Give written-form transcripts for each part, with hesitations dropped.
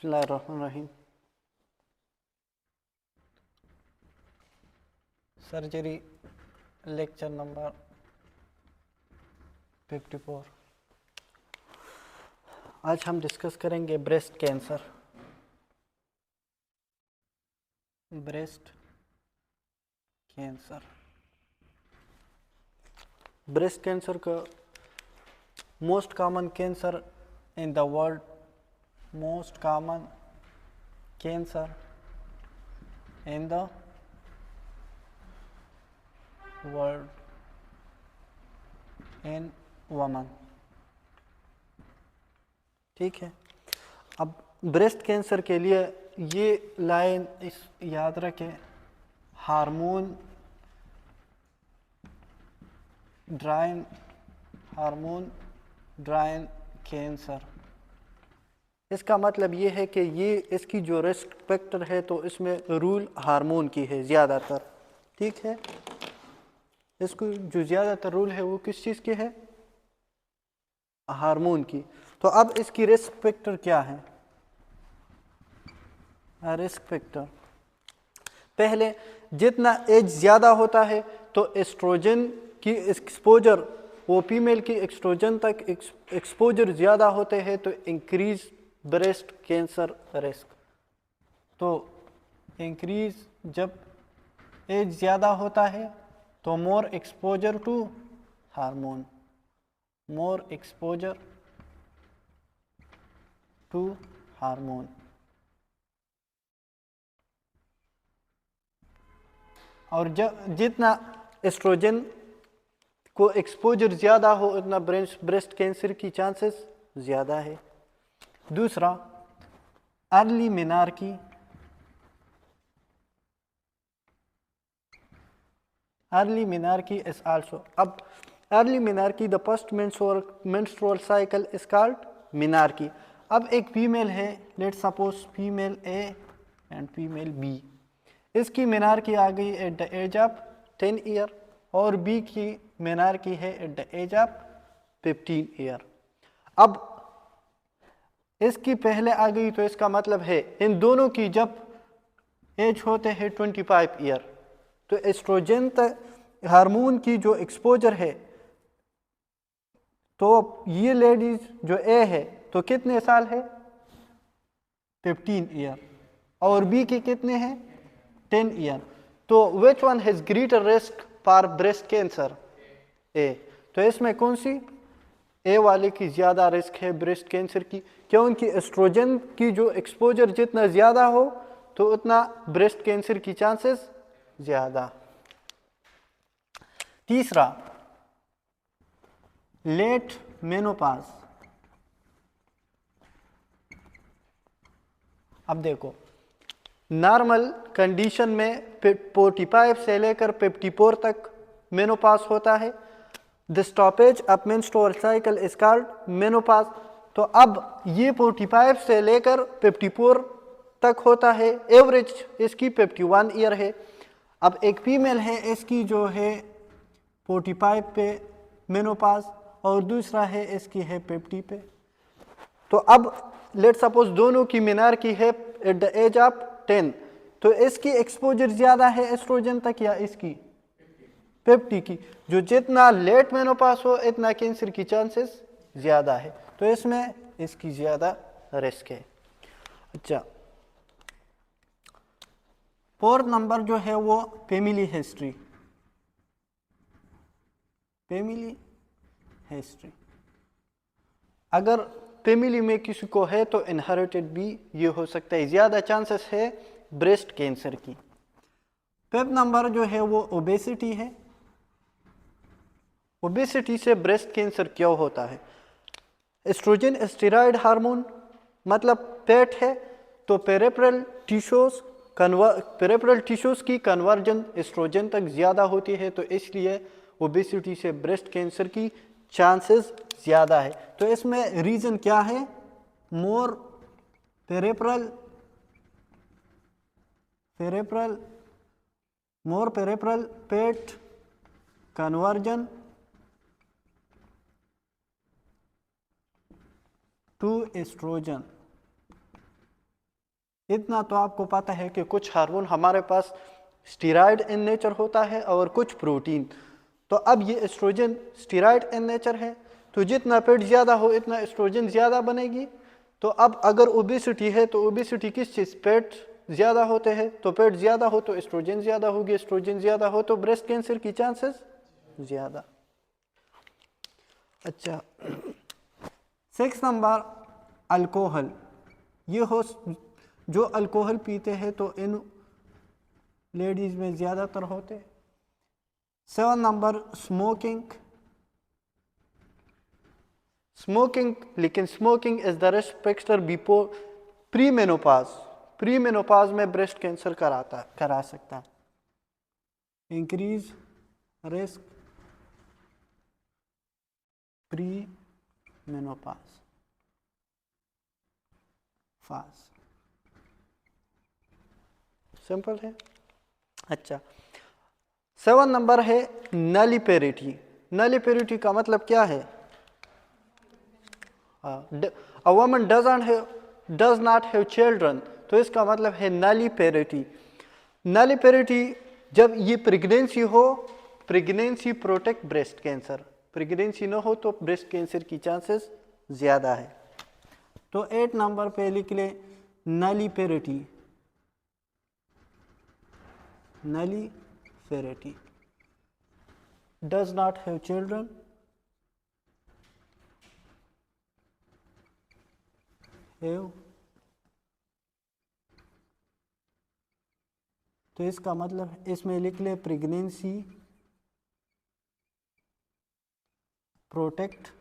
बिस्मिल्लाहिर्रहमानिर्रहीम। Surgery lecture number 54। आज हम डिस्कस करेंगे breast cancer. Breast cancer breast cancer का most common cancer in the world, most common cancer in the world in women. ठीक है, अब ब्रेस्ट कैंसर के लिए ये लाइन इस याद रखें, हार्मोन ड्राइन कैंसर। इसका मतलब ये है कि ये इसकी जो रिस्क फैक्टर है तो इसमें रूल हार्मोन की है ज़्यादातर। ठीक है, इसको जो ज़्यादातर रूल है वो किस चीज़ की है? हार्मोन की। तो अब इसकी रिस्क फैक्टर क्या है? रिस्क फैक्टर पहले, जितना एज ज़्यादा होता है तो एस्ट्रोजन की एक्सपोजर, वो फीमेल की एस्ट्रोजन तक एक्सपोजर ज़्यादा होते हैं तो इंक्रीज ब्रेस्ट कैंसर रिस्क। तो इंक्रीज जब एज ज़्यादा होता है तो more exposure to hormone, more exposure to hormone. और जब जितना एस्ट्रोजन को एक्सपोजर ज़्यादा हो उतना ब्रेस्ट कैंसर की चांसेस ज़्यादा है। दूसरा, early menarche. Early menarche is also, अब early menarche the first menstrual cycle is called menarche. अब एक फीमेल है, let suppose female A and female B, इसकी मेनार्की आ गई at the age of 10 year और बी की मेनार्की है at the age of 15 year. अब इसकी पहले आ गई तो इसका मतलब है इन दोनों की जब एज होते हैं 25 ईयर तो एस्ट्रोजन हार्मोन की जो एक्सपोजर है, तो ये लेडीज जो ए है तो कितने साल है? 15 ईयर और बी के कितने हैं? 10 ईयर। तो which one has greater risk for breast cancer? A. तो इसमें कौन सी? ए वाले की ज़्यादा रिस्क है ब्रेस्ट कैंसर की, क्योंकि एस्ट्रोजन की जो एक्सपोजर जितना ज़्यादा हो तो उतना ब्रेस्ट कैंसर की चांसेस ज़्यादा। तीसरा, लेट मेनोपाज। अब देखो, नॉर्मल कंडीशन में 45 से लेकर 54 तक मेनोपाज होता है। The stoppage of menstrual cycle is called menopause. तो अब ये 45 से लेकर 54 तक होता है, एवरेज इसकी 51 ईयर है। अब एक फीमेल है, इसकी जो है 45 पे मेनोपाज और दूसरा है इसकी है 50 पे। तो अब लेट सपोज दोनों की मेनार्की है एट द एज ऑफ 10, तो इसकी एक्सपोजर ज़्यादा है एस्ट्रोजन तक या इसकी 50 की। जो जितना लेट मेनोपाज हो इतना कैंसर की चांसेस ज़्यादा है, तो इसमें इसकी ज़्यादा रिस्क है। अच्छा, फोर्थ नंबर जो है वो फैमिली हिस्ट्री। फैमिली हिस्ट्री, अगर फैमिली में किसी को है तो इनहेरिटेड भी ये हो सकता है, ज़्यादा चांसेस है ब्रेस्ट कैंसर की। फिफ्थ नंबर जो है वो ओबेसिटी है। ओबेसिटी से ब्रेस्ट कैंसर क्यों होता है? एस्ट्रोजन स्टेरॉयड हार्मोन, मतलब फैट है तो पेरिफेरल टिश्यूज की कन्वर्जन एस्ट्रोजन तक ज़्यादा होती है, तो इसलिए ओबेसिटी से ब्रेस्ट कैंसर की चांसेस ज़्यादा है। तो इसमें रीज़न क्या है? More peripheral fat conversion to oestrogen. इतना तो आपको पता है कि कुछ हार्मोन हमारे पास स्टीरॉयड इन नेचर होता है और कुछ प्रोटीन। तो अब ये एस्ट्रोजन स्टीरॉयड इन नेचर है, तो जितना पेट ज़्यादा हो इतना एस्ट्रोजन ज़्यादा बनेगी। तो अब अगर ओबेसिटी है तो ओबेसिटी किस चीज़, पेट ज़्यादा होते हैं, तो पेट ज़्यादा हो तो एस्ट्रोजन ज़्यादा होगी, एस्ट्रोजन ज़्यादा हो तो ब्रेस्ट कैंसर की चांसेस ज़्यादा। अच्छा, 6 नंबर अल्कोहल। ये हो जो अल्कोहल पीते हैं तो इन लेडीज़ में ज़्यादातर होते। 7 नंबर स्मोकिंग। स्मोकिंग, लेकिन smoking is the risk factor before pre menopause. Pre menopause में ब्रेस्ट कैंसर करा सकता है। Increase risk pre menopause phase, simple है। अच्छा, 7 नंबर है नलिपेरिटी। नलिपेरिटी का मतलब क्या है? A woman does not have children, तो इसका मतलब है नलिपेरिटी। नलिपेरिटी जब ये प्रेगनेंसी हो, pregnancy protect breast cancer, pregnancy न हो तो ब्रेस्ट कैंसर की चांसेस ज़्यादा है। तो 8 नंबर पे लिख ले नलिपेरिटी। नलिपेरिटी does not have children, have, तो इसका मतलब इसमें लिख ले प्रेगनेंसी प्रोटेक्ट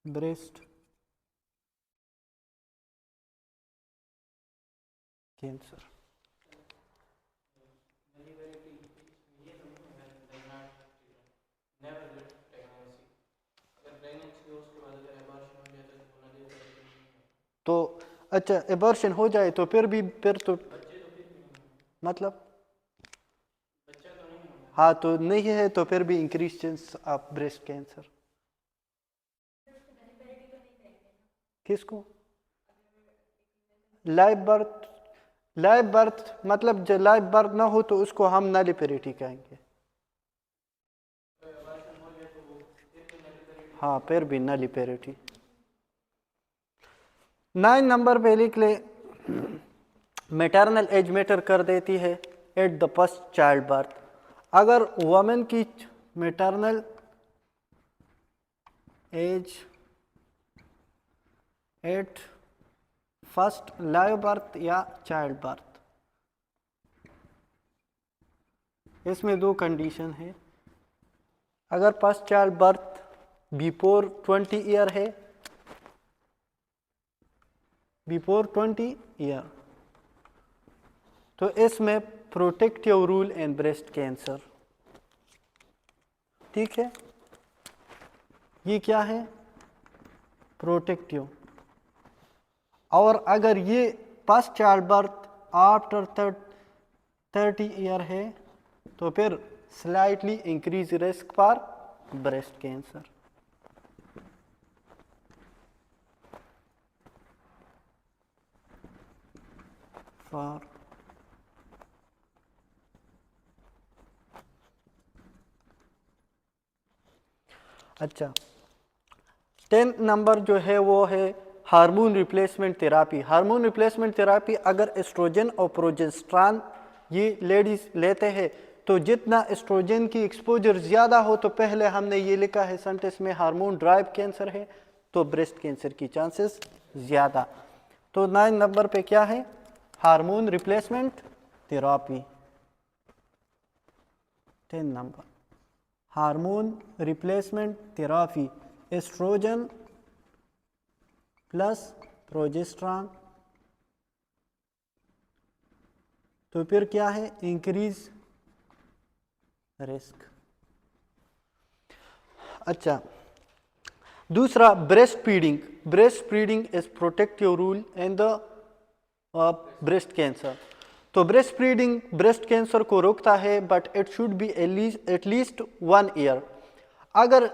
ब्रेस्ट कैंसर। तो अच्छा, एबॉर्शन हो जाए तो फिर तो मतलब हाँ, तो नहीं है तो फिर भी increase chance of breast cancer. किसको? लाइव बर्थ मतलब जब लाइव बर्थ ना हो तो उसको हम नलिपेरिटी कहेंगे। हाँ, फिर भी नलिपेरिटी। 9 नंबर पे लिख ले मैटरनल एज मैटर कर देती है at the first child birth. अगर वुमेन की maternal age at first live birth या चाइल्ड बर्थ, इसमें 2 कंडीशन है। अगर first child birth before 20 year है, बिफोर 20 ईयर, तो इसमें protective role in breast cancer. ठीक है, ये क्या है? प्रोटेक्टिव। और अगर ये first child birth after 30 year है तो फिर slightly increase risk for breast cancer. For अच्छा, 10 नंबर जो है वो है hormone replacement therapy. Hormone replacement therapy अगर एस्ट्रोजन और प्रोजेस्टेरॉन ये लेडीज लेते हैं तो जितना एस्ट्रोजन की एक्सपोजर ज़्यादा हो, तो पहले हमने ये लिखा है सेंटेंस में हार्मोन ड्राइव कैंसर है तो ब्रेस्ट कैंसर की चांसेस ज़्यादा। तो 9 नंबर पे क्या है? Hormone replacement therapy. 10 number hormone replacement therapy, oestrogen plus progesterone, तो फिर क्या है? Increase risk. अच्छा, दूसरा breast feeding. Breast feeding is protective role in the breast cancer. तो ब्रेस्ट फीडिंग ब्रेस्ट कैंसर को रोकता है, but it should be at least 1 year. अगर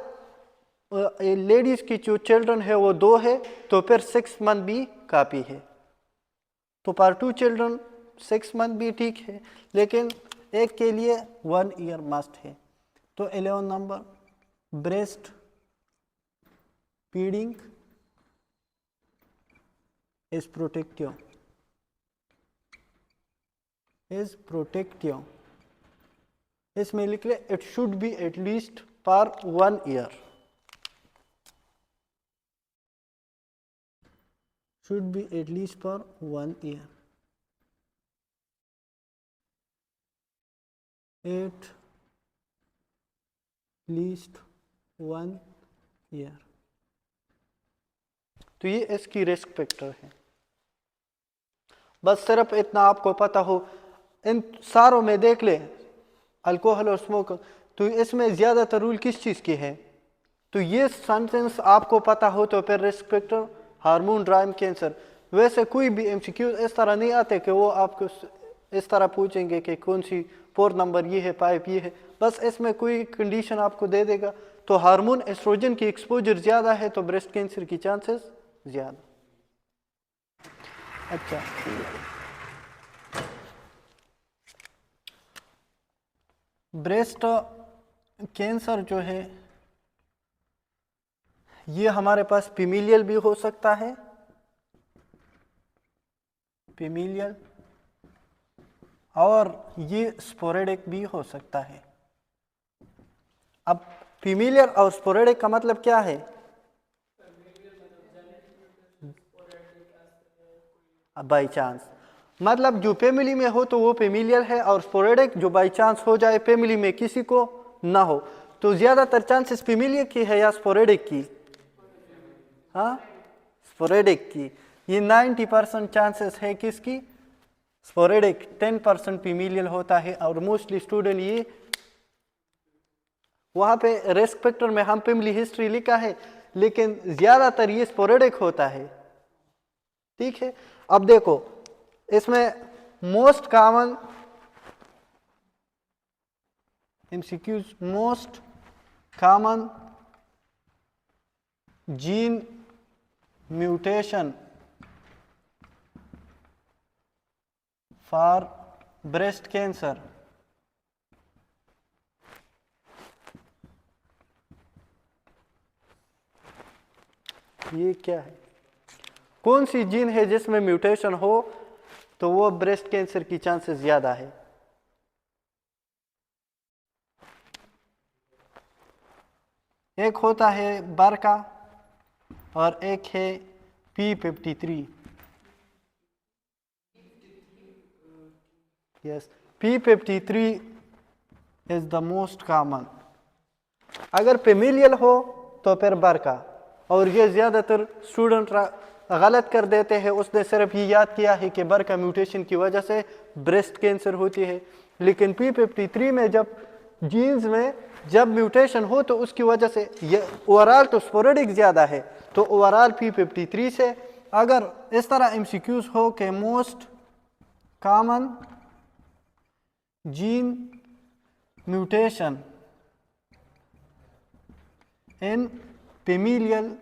लेडीज़ की जो चिल्ड्रन है वो 2 है, तो फिर 6 मंथ भी काफ़ी है। तो पर 2 चिल्ड्रन 6 मंथ भी ठीक है, लेकिन एक के लिए 1 ईयर मस्ट है। तो 11 number, breast feeding is protective, इसमें लिख ले it should be at least for 1 year, should be at least for 1 year. At least 1 year. तो ये इसकी रिस्क फैक्टर है। बस सिर्फ इतना आपको पता हो, इन सारों में देख ले अल्कोहल और स्मोक, तो इसमें ज़्यादातर रूल किस चीज़ की है? तो ये सेंटेंस आपको पता हो तो फिर risk factor, hormone drive cancer. वैसे कोई भी एमसीक्यू इस तरह नहीं आते कि वो आपको इस तरह पूछेंगे कि कौन सी 4 नंबर ये है, 5 ये है, बस इसमें कोई कंडीशन आपको दे देगा। तो हार्मोन एस्ट्रोजन की एक्सपोजर ज़्यादा है तो ब्रेस्ट कैंसर की चांसेस ज़्यादा। अच्छा, ब्रेस्ट कैंसर जो है ये हमारे पास फीमेलियल भी हो सकता है, फीमेलियल, और ये स्पोरेडिक भी हो सकता है। अब फीमेलियल और स्पोरेडिक का मतलब क्या है? बाई चांस, मतलब जो फैमिली में हो तो वो फैमिलियल है, और स्पोरेडिक जो बाई चांस हो जाए फैमिली में किसी को ना हो। तो ज्यादातर चांसेस फैमिलियल की है या स्पोरेडिक की? हाँ, स्पोरेडिक की। ये 90% चांसेस है किसकी? स्पोरेडिक। 10% फीमेलियल होता है, और मोस्टली स्टूडेंट ये वहाँ पे रिस्क फैक्टर में हम फैमिली हिस्ट्री लिखा है, लेकिन ज्यादातर ये स्पोरेडिक होता है। ठीक है, अब देखो इसमें most common MCQs, most common gene mutation for breast cancer. ये क्या है? कौन सी जीन है जिसमें म्यूटेशन हो तो वो ब्रेस्ट कैंसर की चांसेस ज्यादा है? एक होता है बरका और एक है P53। Yes, P53 is the most common. अगर फैमिलियल हो तो फिर बरका, और ये ज्यादातर स्टूडेंट गलत कर देते हैं, उसने सिर्फ ये याद किया है कि बरका म्यूटेशन की वजह से ब्रेस्ट कैंसर होती है, लेकिन P53 में जब जीन्स में जब म्यूटेशन हो तो उसकी वजह से ये ओवरऑल तो स्पोरेडिक ज़्यादा है, तो ओवरऑल P53 से। अगर इस तरह एमसीक्यूज हो कि most common gene mutation in familial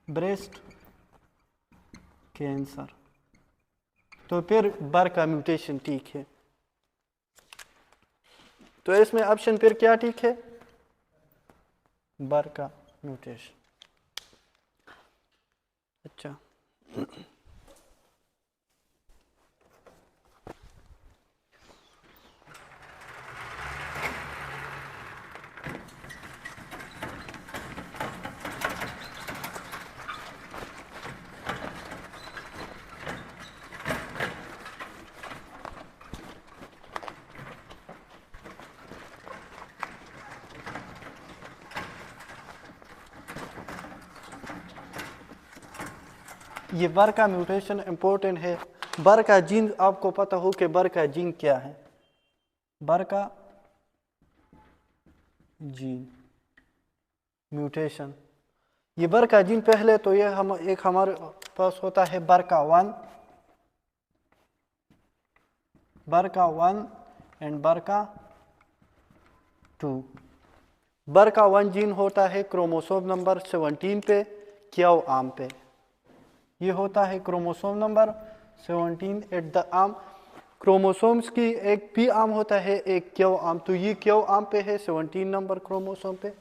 breast cancer, तो फिर बरका म्यूटेशन ठीक है। तो इसमें ऑप्शन फिर क्या ठीक है? बरका म्यूटेशन। अच्छा, ये बरका म्यूटेशन इंपॉर्टेंट है। बरका जीन आपको पता हो कि बरका जीन क्या है? बरका जीन म्यूटेशन, ये बरका जीन पहले तो ये हम एक हमारे पास होता है BRCA1 एंड BRCA 2। बर का 1 जीन होता है क्रोमोसोम नंबर 17 पे, क्यू आर्म पे। ये होता है chromosome number 17 at the arm. Chromosomes की एक पी आर्म होता है, एक क्यू आर्म, तो ये क्यू आर्म पे है 17 नंबर क्रोमोसोम पे।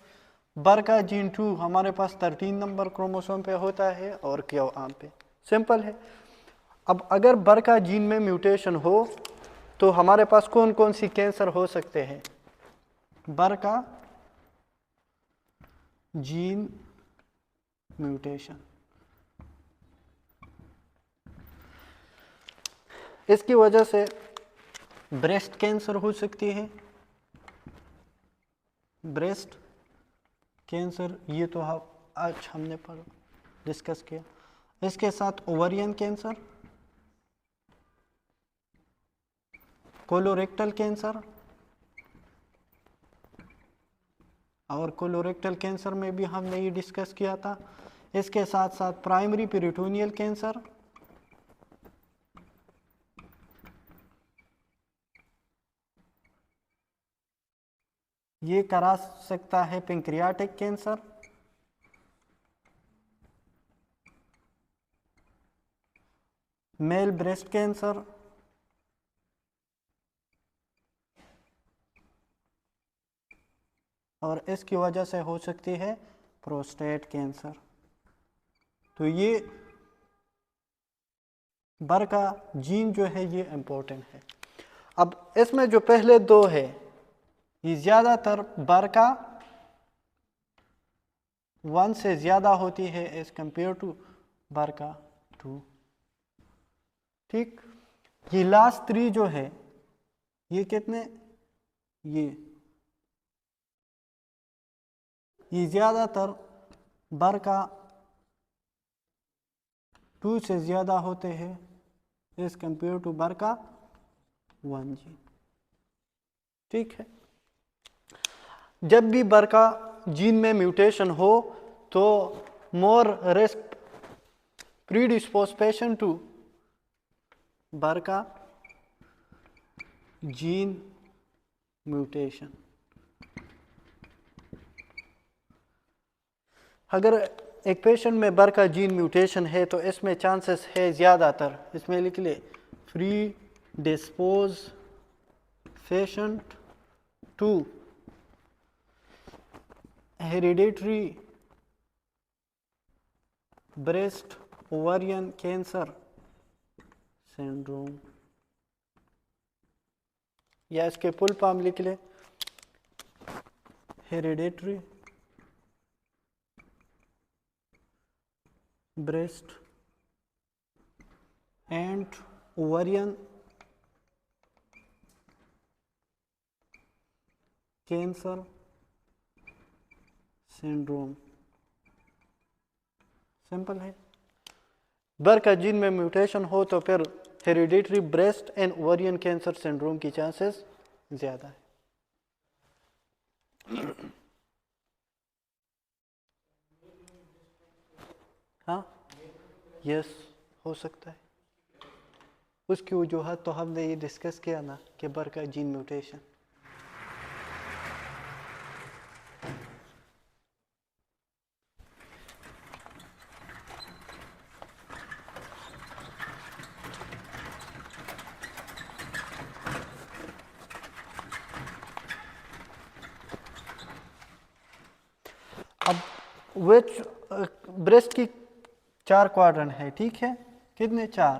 बर का जीन 2 हमारे पास 13 नंबर क्रोमोसोम पे होता है और क्यू आर्म पे। सिंपल है। अब अगर बर का जीन में म्यूटेशन हो तो हमारे पास कौन कौन सी कैंसर हो सकते हैं? बर का जीन म्यूटेशन, इसकी वजह से ब्रेस्ट कैंसर हो सकती है। ब्रेस्ट कैंसर ये तो आज हमने डिस्कस किया। इसके साथ ओवरियन कैंसर, कोलोरेक्टल कैंसर, और कोलोरेक्टल कैंसर में भी हमने ये डिस्कस किया था। इसके साथ साथ प्राइमरी पेरिटोनियल कैंसर, ये करा सकता है pancreatic cancer, male breast cancer, और इसकी वजह से हो सकती है प्रोस्टेट कैंसर। तो ये बर का जीन जो है ये इम्पोर्टेंट है। अब इसमें जो पहले दो है ये ज़्यादातर बर का 1 से ज़्यादा होती है एज कंपेयर टू बर का 2। ठीक, ये लास्ट 3 जो है ये कितने, ये ज़्यादातर बर का 2 से ज़्यादा होते हैं एज कंपेयर टू बर का 1 जीन। ठीक है। जब भी बर का जीन में म्यूटेशन हो तो more risk predispose patient to बर का जीन म्यूटेशन। अगर एक पेशेंट में बर का जीन म्यूटेशन है तो इसमें चांसेस है ज़्यादातर, इसमें लिख ले predispose patient to hereditary breast ovarian cancer syndrome, या इसके फुल फॉर्म लिख ले hereditary breast and ovarian cancer syndrome. Simple है। बर का जीन में म्यूटेशन हो तो फिर hereditary breast and ovarian cancer syndrome की चांसेस ज़्यादा है। हाँ, यस, हो सकता है। उसकी वजूहत तो हमने ये डिस्कस किया ना कि बर का जीन म्यूटेशन। अब विच ब्रेस्ट की 4 क्वाड्रेंट है, ठीक है, कितने 4?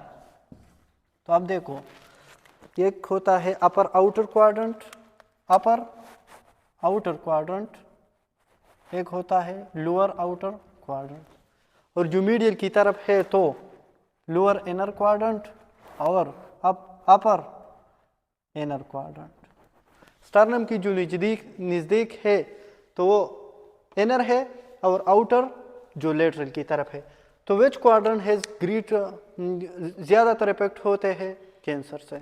तो अब देखो, एक होता है अपर आउटर क्वाड्रेंट, अपर आउटर क्वाड्रेंट, एक होता है लोअर आउटर क्वाड्रेंट, और जो मीडियल की तरफ है तो लोअर इनर क्वाड्रेंट और अपर इनर क्वाड्रेंट। स्टर्नम की जो नज़दीक है तो वो इनर है और आउटर जो लेटरल की तरफ है। तो विच क्वाड्रेंट हैज ग्रेट ज़्यादातर इफेक्ट होते हैं कैंसर से?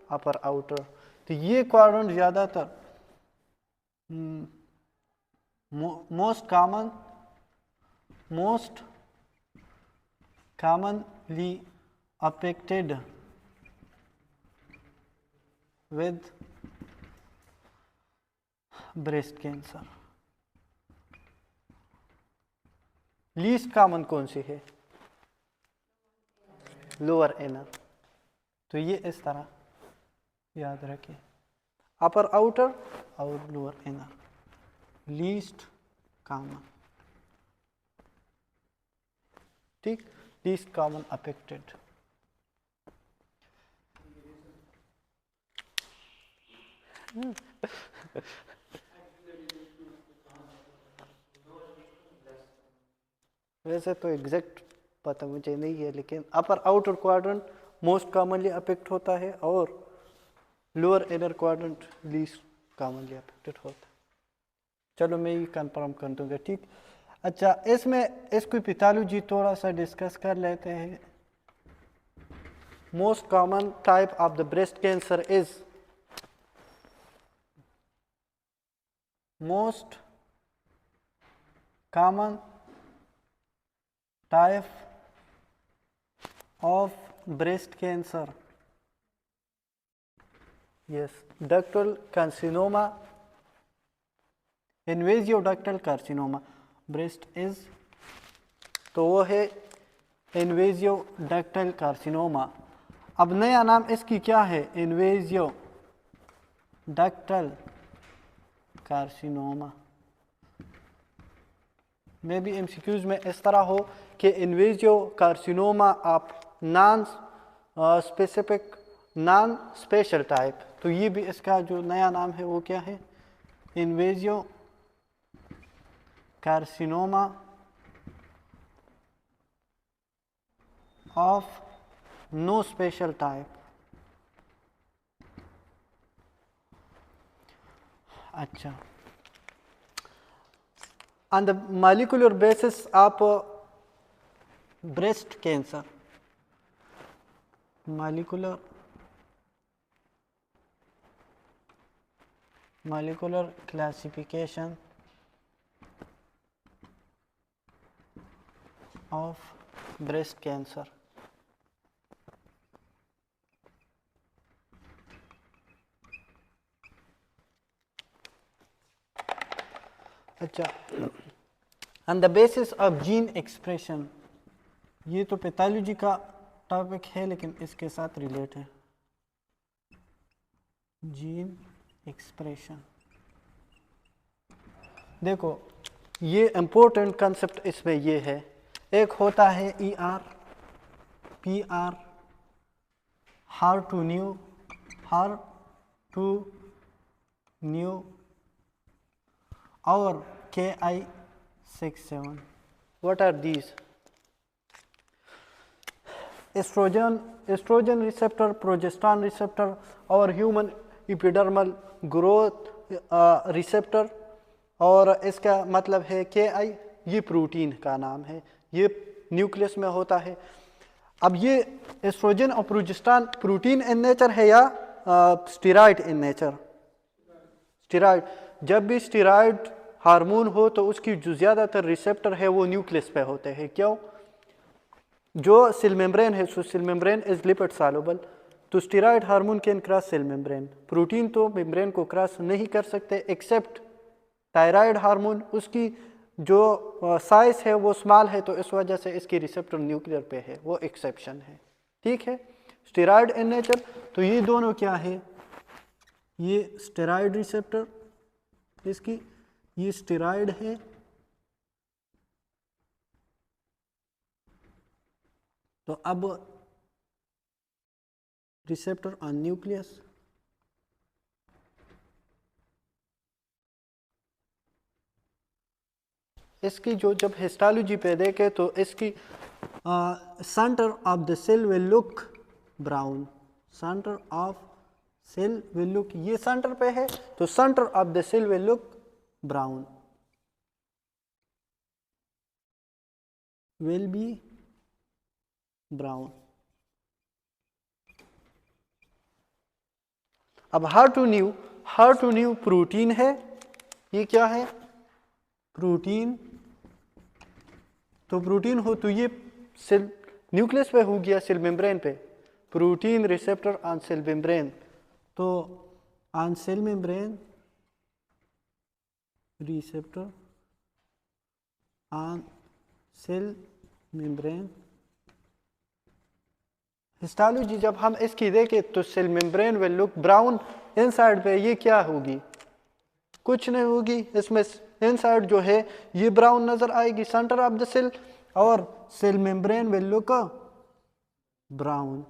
Upper outer. तो ये क्वाड्रेंट ज़्यादातर most commonly affected with breast cancer. Least common कौन सी है? Lower inner. तो ये इस तरह याद रखें, अपर आउटर और लोअर इनर, लीस्ट कॉमन। ठीक, लीस्ट कॉमन अफेक्टेड। वैसे तो एग्जैक्ट पता मुझे नहीं है, लेकिन upper outer quadrant most commonly affect होता है और lower inner quadrant least commonly affected होता है। चलो मैं ये कंफर्म कर दूंगा। ठीक, अच्छा, इसमें इसकी पैथोलॉजी थोड़ा सा डिस्कस कर लेते हैं। Most common type of the breast cancer is, most common type of breast cancer, yes, ductal carcinoma, invasive ductal carcinoma, breast is, तो वो है invasive ductal carcinoma। अब नया नाम इसकी क्या है? invasive ductal carcinoma। मे भी एमसीक्यूज में इस तरह हो कि invasive carcinoma of non specific non special type, तो ये भी इसका जो नया नाम है वो क्या है? Invasive carcinoma of no special type. अच्छा, on the molecular basis of breast cancer, molecular classification of breast cancer। अच्छा, on the basis of gene expression, ये तो पैथोलॉजी का टॉपिक है लेकिन इसके साथ रिलेट है। जीन एक्सप्रेशन, देखो ये इंपॉर्टेंट कंसेप्ट इसमें ये है, एक होता है ER, PR, हार टू न्यू और KI67। What are these? Estrogen receptor, progesterone receptor और ह्यूमन एपिडर्मल ग्रोथ रिसेप्टर, और इसका मतलब है KI, ये प्रोटीन का नाम है, ये न्यूक्लियस में होता है। अब ये एस्ट्रोजन और प्रोजेस्टेरॉन प्रोटीन इन नेचर है या स्टेरॉइड इन नेचर? स्टेरॉइड। जब भी स्टेरॉइड हार्मोन हो तो उसकी जो ज़्यादातर रिसेप्टर है वो न्यूक्लियस पे होते हैं। क्यों? जो सेल मेम्ब्रेन है, so cell membrane is lipid soluble, तो steroid hormone can cross cell membrane. Protein तो मेम्ब्रेन को क्रॉस नहीं कर सकते एक्सेप्ट थायराइड हार्मोन, उसकी जो साइज है वो स्मॉल है, तो इस वजह से इसकी रिसेप्टर न्यूक्लियर पे है, वो एक्सेप्शन है। ठीक है, स्टेरॉइड इन नेचर, तो ये दोनों क्या है? ये स्टेरॉइड रिसेप्टर, इसकी ये स्टेरॉइड है, तो अब रिसेप्टर ऑन न्यूक्लियस, इसकी जो जब हिस्टोलॉजी पे देखे तो इसकी centre of the cell will look brown, centre of cell will look, ये सेंटर पे है तो centre of the cell will look brown, will be brown. अब हार्ड टू न्यू प्रोटीन है, ये क्या है? प्रोटीन, तो प्रोटीन हो तो ये सेल न्यूक्लियस पे हो गया, सेल मेम्ब्रेन पे, protein receptor on cell membrane, तो on cell membrane receptor on cell membrane. Histology जब हम इसकी देखें तो cell membrane will look brown inside पे, ये क्या होगी? कुछ नहीं होगी, इसमें इनसाइड जो है ये ब्राउन नजर आएगी सेंटर ऑफ द सेल, और cell membrane will look brown.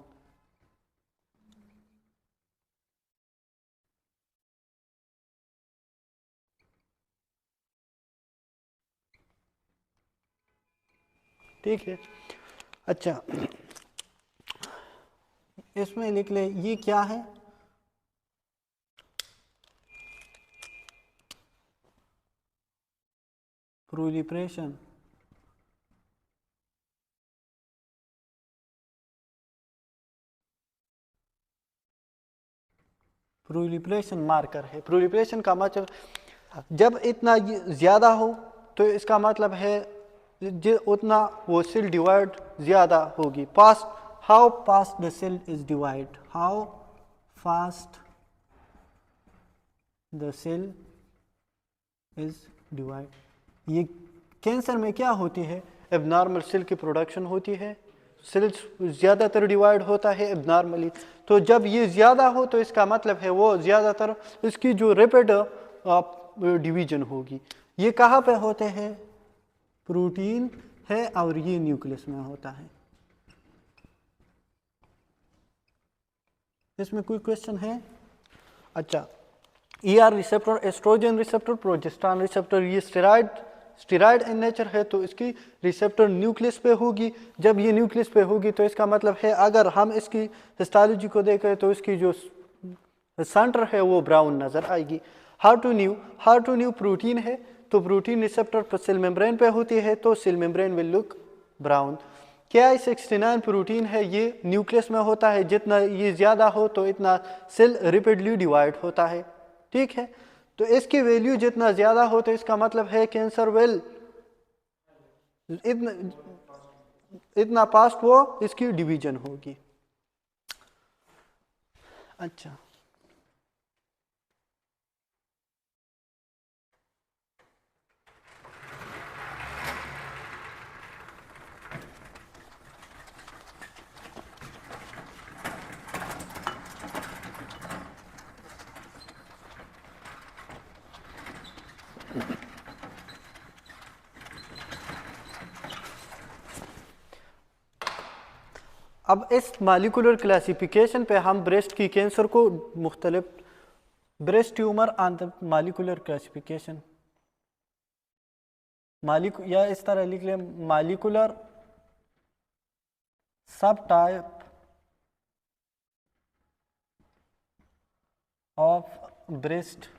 ठीक है, अच्छा इसमें लिख ले ये क्या है? प्रोलिफरेशन प्रोलिफरेशन मार्कर है। प्रोलिफरेशन का मतलब जब इतना ज़्यादा हो तो इसका मतलब है उतना वो सेल डिवाइड ज़्यादा होगी। Fast, how fast the cell is divide, how fast the cell is divide. ये कैंसर में क्या होती है? एबनॉर्मल सेल की प्रोडक्शन होती है, सेल्स ज़्यादातर डिवाइड होता है एबनॉर्मली। तो जब ये ज़्यादा हो तो इसका मतलब है वो ज़्यादातर इसकी जो रैपिड डिवीजन होगी। ये कहाँ पे होते हैं? प्रोटीन है और ये न्यूक्लियस में होता है। इसमें कोई क्वेश्चन है? अच्छा, ER receptor, oestrogen receptor, progesterone receptor, ये स्टेरॉइड इन नेचर है, तो इसकी रिसेप्टर न्यूक्लियस पे होगी। जब ये न्यूक्लियस पे होगी तो इसका मतलब है अगर हम इसकी हिस्टोलॉजी को देखें तो इसकी जो सेंटर है वो ब्राउन नजर आएगी। हाउ टू न्यू प्रोटीन है, तो प्रोटीन रिसेप्टर पर सेल मेम्ब्रेन पे होती है, तो cell membrane will look brown. Ki69 protein है, ये न्यूक्लियस में होता है, जितना ये ज़्यादा हो तो इतना सेल रिपीडली डिवाइड होता है। ठीक है, तो इसकी वैल्यू जितना ज़्यादा हो तो इसका मतलब है कैंसर विल इतना फास्ट वो इसकी डिवीजन होगी। अच्छा, अब इस मालिकुलर क्लासिफिकेशन पे हम ब्रेस्ट की कैंसर को मुख्तलिफ breast tumour on the molecular classification, या इस तरह लिख लें मालिकुलर सब टाइप ऑफ ब्रेस्ट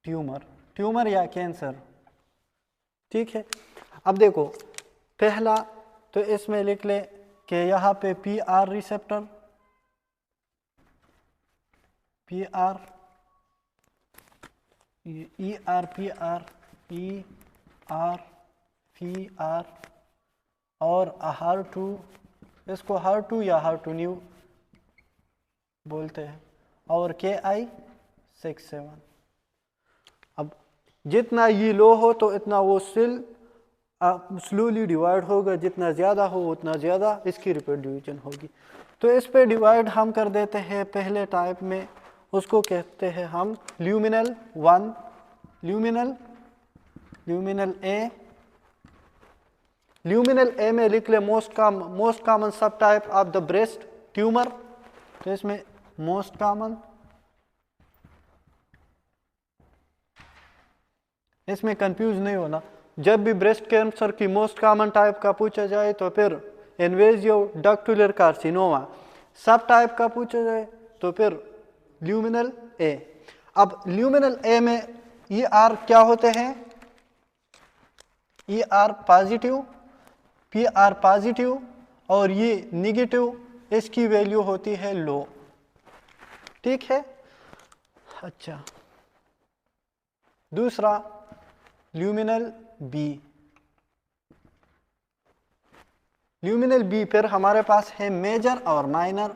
ट्यूमर या कैंसर। ठीक है, अब देखो पहला तो इसमें लिख ले कि यहाँ पे PR receptor, PR, ER, PR, ER, PR और HER2, इसको HER2 या HER2 बोलते हैं, और Ki67। अब जितना ये लो हो तो इतना वो सेल स्लोली डिवाइड होगा, जितना ज़्यादा हो उतना ज़्यादा इसकी रिपीट डिवीजन होगी। तो इस पे डिवाइड हम कर देते हैं पहले टाइप में, उसको कहते हैं हम ल्यूमिनल 1, ल्यूमिनल ए में लिख ले most common sub type of the breast tumour. तो इसमें मोस्ट कॉमन, इसमें कंफ्यूज नहीं होना। जब भी ब्रेस्ट कैंसर की मोस्ट कॉमन टाइप का पूछा जाए तो फिर इन्वेजिव डक्टुलर कार्सिनोमा, सब टाइप का पूछा जाए तो फिर ल्यूमिनल ए। अब ल्यूमिनल ए में ER क्या होते हैं? ER पॉजिटिव, PR पॉजिटिव और ये निगेटिव, इसकी वैल्यू होती है लो। ठीक है, अच्छा दूसरा ल्यूमिनल बी फिर हमारे पास है मेजर और माइनर,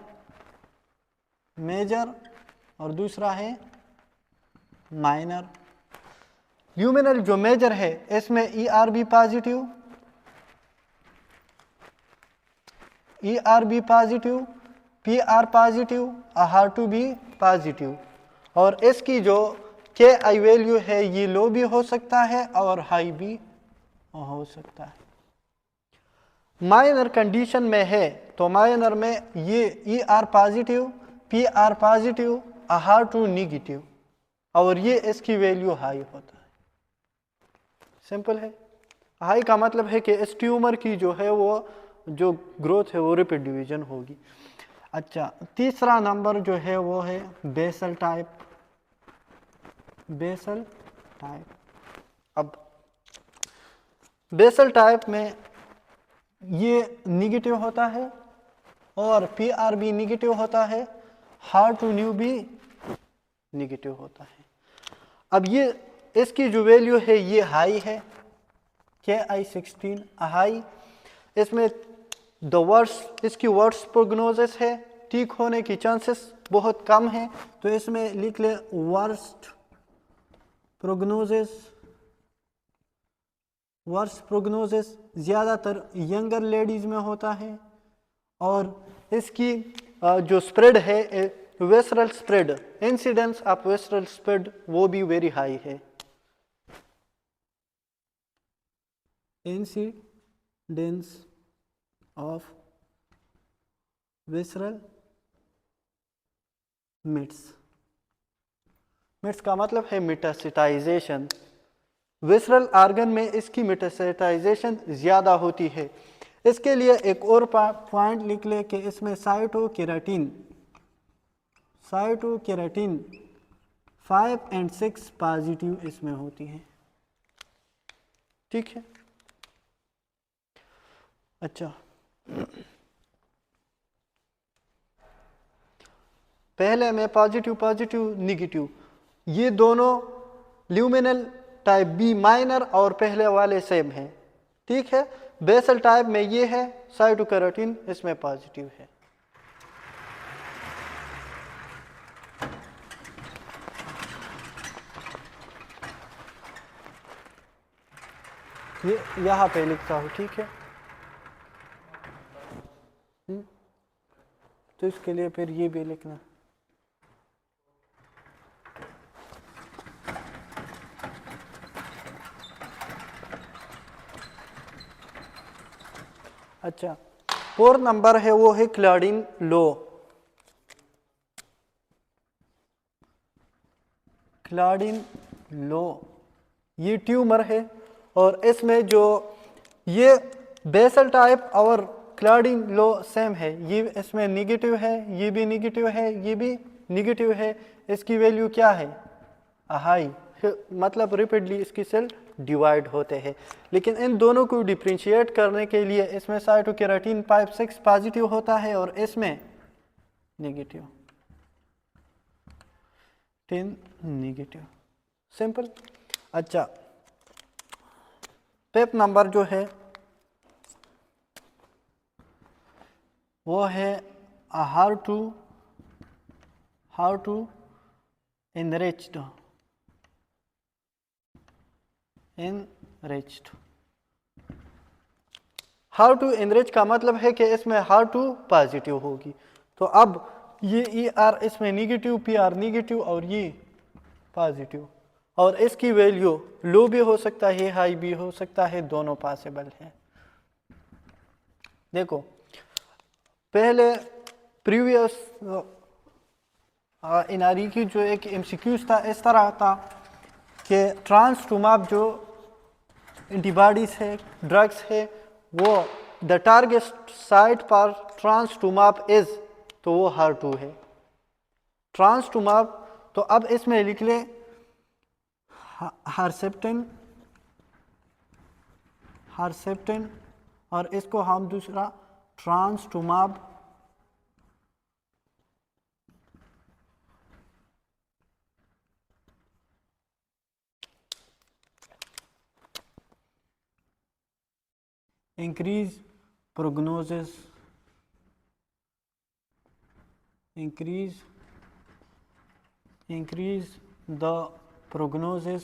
मेजर और दूसरा है माइनर। ल्यूमिनल जो मेजर है इसमें ERB positive, ERB positive, PR positive, HR2 भी पॉजिटिव, और इसकी जो KI वैल्यू है ये लो भी हो सकता है और हाई भी हो सकता है। माइनर कंडीशन में है तो माइनर में ये ER positive, PR positive, HR2 negative, और ये इसकी वैल्यू हाई होता है। सिंपल है। हाई का मतलब है कि इस ट्यूमर की जो है वो जो ग्रोथ है वो रिपीट डिवीजन होगी। अच्छा, तीसरा नंबर जो है वो है बेसल टाइप। बेसल टाइप, अब बेसल टाइप में ये निगेटिव होता है और PR भी निगेटिव होता है, HR2 न्यू भी निगेटिव होता है। अब ये इसकी जो वैल्यू है ये हाई है, KI16 हाई। इसमें द वर्स्ट, इसकी वर्स्ट प्रोग्नोसिस है, ठीक होने की चांसेस बहुत कम है, तो इसमें लिख ले वर्स्ट प्रोग्नोसिस। वर्स्ट प्रोग्नोसिस ज़्यादातर यंगर लेडीज़ में होता है, और इसकी जो स्प्रेड है visceral spread, incidence of visceral spread वो भी वेरी हाई है। Incidence of visceral mets, mets का मतलब है मेटास्टेटाइजेशन। विसरल आर्गन में इसकी मेटास्टेटाइजेशन ज़्यादा होती है। इसके लिए एक और पॉइंट लिख ले कि इसमें साइटोकेराटिन 5 और 6 पॉजिटिव इसमें होती है। ठीक है। अच्छा, पहले में पॉजिटिव पॉजिटिव निगेटिव, ये दोनों ल्यूमिनल टाइप बी माइनर और पहले वाले सेम है। ठीक है। बेसल टाइप में ये है साइटोकेराटिन इसमें पॉजिटिव है। ये यहाँ पे लिखता हूँ। ठीक है। तो इसके लिए फिर ये भी लिखना। अच्छा, 4 नंबर है वो है क्लाउडिन लो। क्लाउडिन लो ये ट्यूमर है, और इसमें जो ये बेसल टाइप और क्लाउडिन लो सेम है, ये इसमें निगेटिव है, ये भी निगेटिव है, ये भी निगेटिव है। इसकी वैल्यू क्या है? हाई, मतलब रिपीटली इसकी सेल डिवाइड होते हैं। लेकिन इन दोनों को डिफ्रेंशिएट करने के लिए इसमें साइटोकेराटिन 5-6 पॉजिटिव होता है और इसमें नेगेटिव 10 नेगेटिव। सिंपल। अच्छा, स्टेप नंबर जो है वो है how to enriched how to enrich का मतलब है कि इसमें हाउ टू पॉजिटिव होगी। तो अब ये ER इसमें निगेटिव, PR निगेटिव और ये पॉजिटिव, और इसकी वैल्यू लो भी हो सकता है, हाई भी हो सकता है, दोनों पॉसिबल है। देखो, पहले प्रीवियस एनआरई की जो एक MCQs था इस तरह था कि ट्रांसटूमाब जो एंटीबॉडीज है, ड्रग्स है, वो द टारगेट साइट पर ट्रांसटूमाब इज, तो वो HER2 है ट्रांसटूमाब। तो अब इसमें लिख ले हर्सेप्टेन, और इसको हम दूसरा ट्रांसटूमाब। increase prognosis, increase the prognosis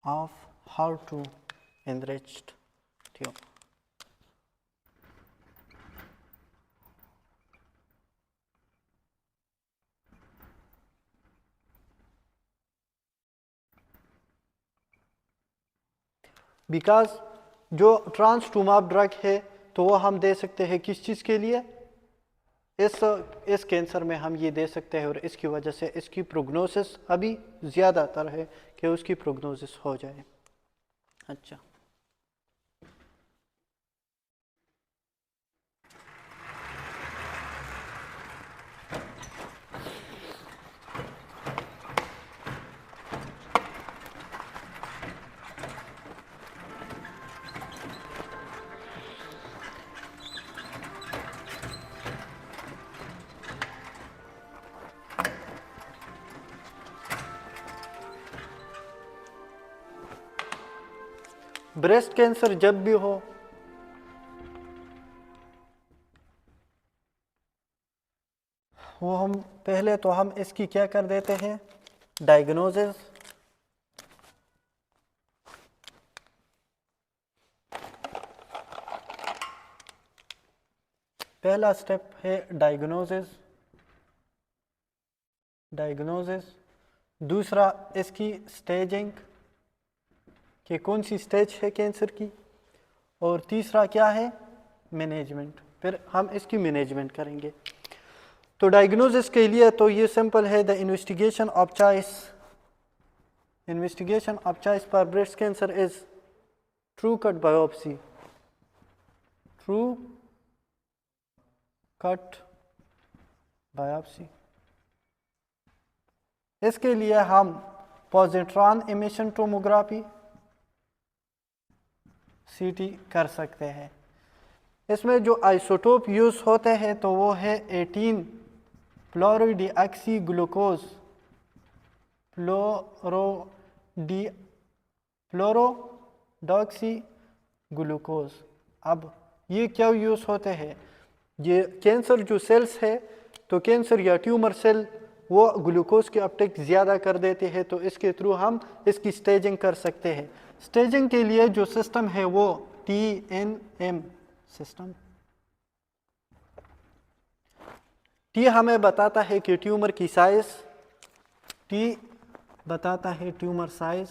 of how to enriched tumor. Because जो ट्रांसटूमाब ड्रग है तो वो हम दे सकते हैं किस चीज़ के लिए, इस कैंसर में हम ये दे सकते हैं और इसकी वजह से इसकी प्रोग्नोसिस अभी ज़्यादातर है कि उसकी प्रोग्नोसिस हो जाए। अच्छा, ब्रेस्ट कैंसर जब भी हो वो हम पहले तो हम इसकी क्या कर देते हैं, डायग्नोसिस। पहला स्टेप है डायग्नोसिस। दूसरा इसकी स्टेजिंग कि कौन सी स्टेज है कैंसर की, और तीसरा क्या है, मैनेजमेंट। फिर हम इसकी मैनेजमेंट करेंगे। तो डायग्नोसिस के लिए तो ये सिंपल है, the investigation of choice for breast cancer is true cut biopsy. True cut biopsy, इसके लिए हम पॉजिट्रॉन इमिशन टोमोग्राफी सीटी कर सकते हैं। इसमें जो आइसोटोप यूज होते हैं तो वो है 18 फ्लोरोडिऑक्सी ग्लूकोज, फ्लोरोडॉक्सी ग्लूकोज। अब ये क्या यूज होते हैं, ये कैंसर जो सेल्स है तो कैंसर या ट्यूमर सेल वो ग्लूकोज की अपटेक ज़्यादा कर देते हैं, तो इसके थ्रू हम इसकी स्टेजिंग कर सकते हैं। स्टेजिंग के लिए जो सिस्टम है वो TNM सिस्टम। टी हमें बताता है कि ट्यूमर की साइज, टी बताता है ट्यूमर साइज,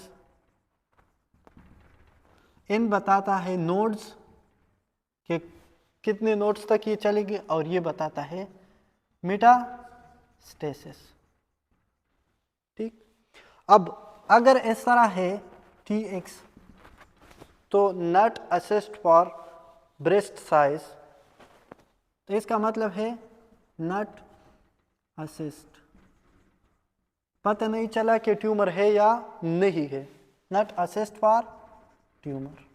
एन बताता है नोड्स कि कितने नोड्स तक ये चलेगी, और ये बताता है मेटास्टेसिस। ठीक, अब अगर इस तरह है TX तो not assist for breast size, तो इसका मतलब है नॉट असिस्ट, पता नहीं चला कि ट्यूमर है या नहीं है, not assist for tumour.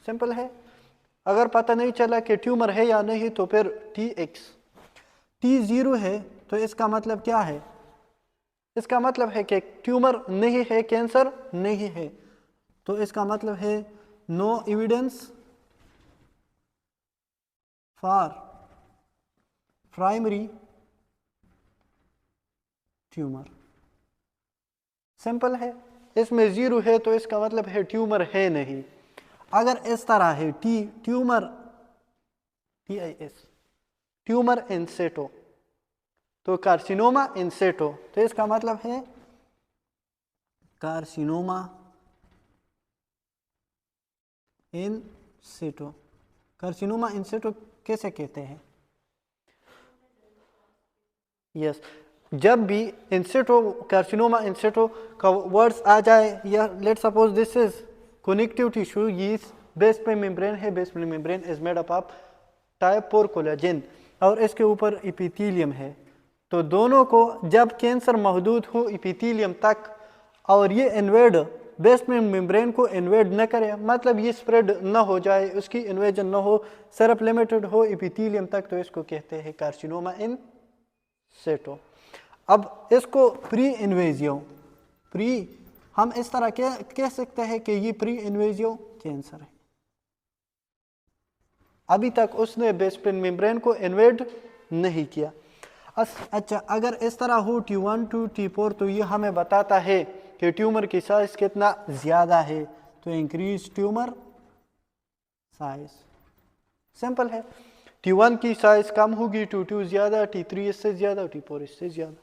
Simple है, अगर पता नहीं चला कि ट्यूमर है या नहीं तो फिर TX। T0 है तो इसका मतलब क्या है, इसका मतलब है कि ट्यूमर नहीं है, कैंसर नहीं है, तो इसका मतलब है no evidence for primary tumour. Simple है, इसमें 0 है तो इसका मतलब है ट्यूमर है नहीं। अगर इस तरह है ट्यूमर TIS, ट्यूमर इन सेटो, तो कार्सिनोमा इन सेटो, तो इसका मतलब है कार्सिनोमा इन सेटो। कार्सिनोमा इन सेटो कैसे कहते हैं, यस जब भी इंसेटो कार्सिनोमा इंसेटो का वर्ड्स आ जाए, या let suppose this is connective tissue, ये बेसमेंट मेम्ब्रेन है, basement membrane is made up of type 4 collagen और इसके ऊपर एपिथेलियम है, तो दोनों को जब कैंसर महदूद हो एपिथेलियम तक और ये इन्वेड बेसमेंट मेम्ब्रेन को इन्वेड न करे, मतलब ये स्प्रेड न हो जाए, उसकी इन्वेजन न हो, सिर्फ लिमिटेड हो एपिथेलियम तक, तो इसको कहते हैं कार्सिनोमा इन सेटो। अब इसको प्री इन्वेजियो, हम इस तरह कह सकते हैं कि ये प्री इन्वेजियो कैंसर है, अभी तक उसने बेसमेंट मेम्ब्रेन को इन्वेड नहीं किया। अच्छा, अगर इस तरह हो T1 to T4 तो ये हमें बताता है कि ट्यूमर की साइज कितना ज़्यादा है, तो इंक्रीज ट्यूमर साइज। सिंपल है। T1 की साइज कम होगी, T2 ज़्यादा, T3 इससे ज़्यादा, T4 इससे ज़्यादा।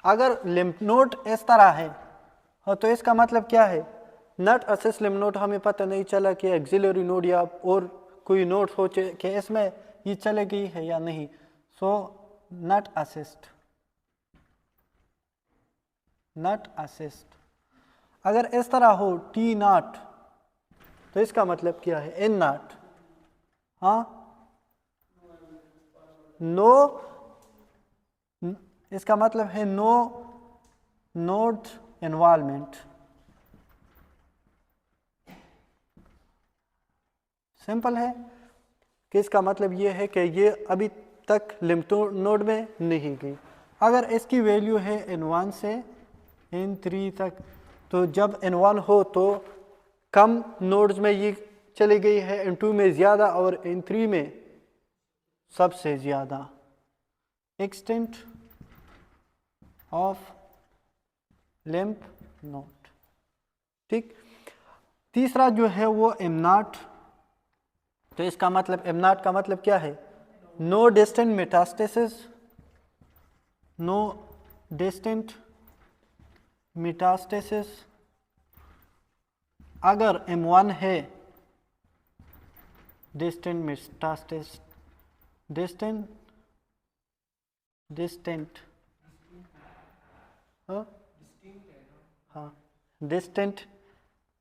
अगर लिम्फ नोड इस तरह है तो इसका मतलब क्या है, नट असिस्ट लिम्फ नोड हमें पता नहीं चला कि एक्सिलरी नोड या और कोई नोड हो कि इसमें ये चले गई है या नहीं। सो नट असिस्ट अगर इस तरह हो टी नॉट, तो इसका मतलब क्या है, इन नॉट, हाँ नो, इसका मतलब है नो नोड इन्वॉल्वमेंट। सिंपल है कि इसका मतलब ये है कि ये अभी तक लिम्फ नोड में नहीं गई। अगर इसकी वैल्यू है N1 से N3 तक, तो जब N1 हो तो कम नोड्स में ये चली गई है, N2 में ज़्यादा और N3 में सबसे ज़्यादा। एक्सटेंट ऑफ लिम्फ नोड, ठीक। तीसरा जो है वो M0, तो इसका मतलब M0 का मतलब क्या है, no distant metastasis, no distant metastasis. अगर M1 है डिस्टेंट मेटास्टेसिस, डिस्टेंट हाँ डिस्टेंट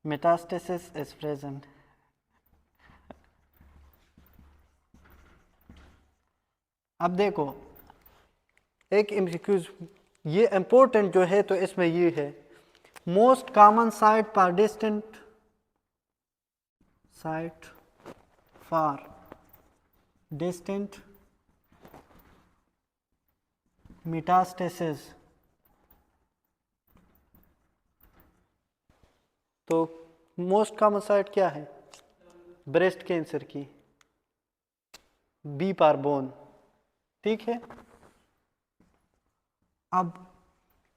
मेटास्टेसिस इज प्रेजेंट। अब देखो एक एमसीक्यूज, ये इंपॉर्टेंट जो है तो इसमें ये है, most common site for distant site for distant metastasis, तो मोस्ट कॉमन साइट क्या है, ब्रेस्ट कैंसर की, बी पार बोन, ठीक है। अब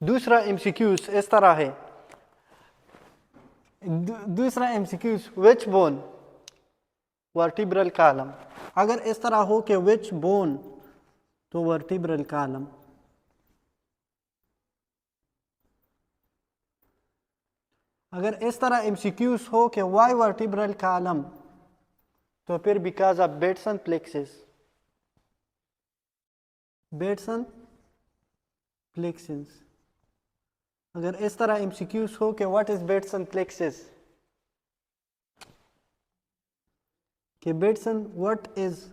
दूसरा एमसीक्यूज इस तरह है, दूसरा एमसीक्यूज विच बोन, वर्टिब्रल कॉलम। अगर इस तरह हो कि विच बोन, तो वर्टिब्रल कॉलम। अगर इस तरह एमसीक्यूज हो कि वाई वर्टिब्रल कॉलम, तो फिर because of Bateson plexus, Bateson plexus. अगर इस तरह एमसीक्यूज हो कि व्हाट इज बेटसन प्लेक्सिस, कि Bateson what is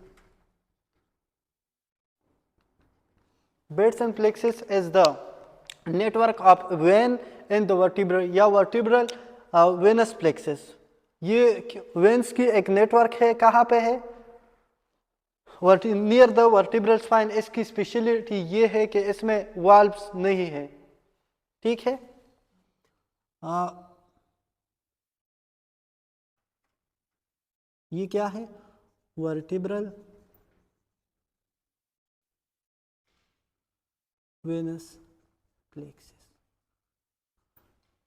Bateson plexus is the network of when in the vertebral या वर्टिब्रल वेनस प्लेक्सिस। ये वेन्स की एक नेटवर्क है, कहाँ पे है, नियर द वर्टिब्रल स्पाइन। इसकी स्पेशलिटी ये है कि इसमें वाल्व्स नहीं है, ठीक है। ये क्या है, वर्टिब्रल वेनस प्लेक्सिस,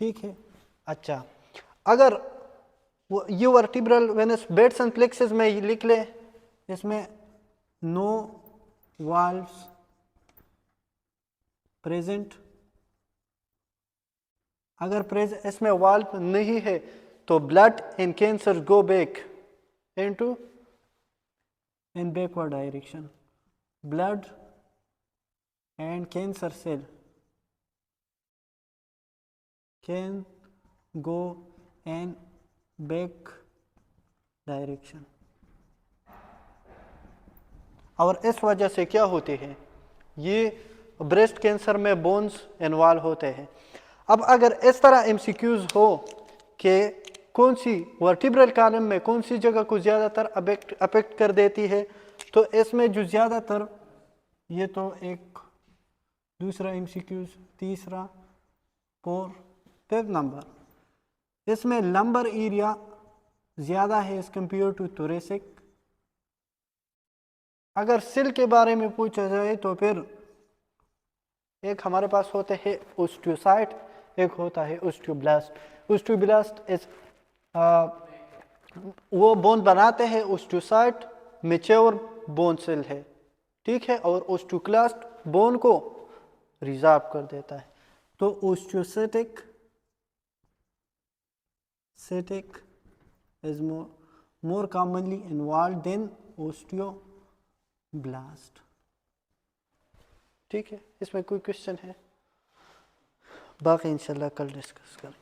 ठीक है। अच्छा, अगर ये वर्टिब्रल वेनस बेटसन प्लेक्सिस में ये लिख ले, इसमें नो वाल्व्स प्रेजेंट। अगर इसमें वाल्व नहीं है तो blood in cancer go back into in backward direction, blood and cancer cell can go in back direction. और इस वजह से क्या होते हैं, ये ब्रेस्ट कैंसर में बोन्स इन्वॉल्व होते हैं। अब अगर इस तरह एमसीक्यूज हो कि कौन सी वर्टिब्रल कॉलम में कौन सी जगह को ज़्यादातर अफेक्ट कर देती है? तो इसमें जो ज़्यादातर, ये तो एक दूसरा MCQ, तीसरा 5th नंबर, इसमें लंबर एरिया ज़्यादा है एज कम्पेयर टू थोरेसिक। अगर सिल के बारे में पूछा जाए तो फिर एक हमारे पास होते हैं ओस्टियोसाइट, एक होता है ओस्टियोब्लास्ट। ओस्टियोब्लास्ट इज वो बोन बनाते हैं, ओस्टियोसाइट मैच्योर बोन सेल है, ठीक है, और ओस्टियोक्लास्ट बोन को रिजॉर्व कर देता है। तो ओस्टियोसिटिक is more commonly involved than osteoblast। ठीक है, इसमें कोई क्वेश्चन है? बाकी इंशाल्लाह कल डिस्कस करें।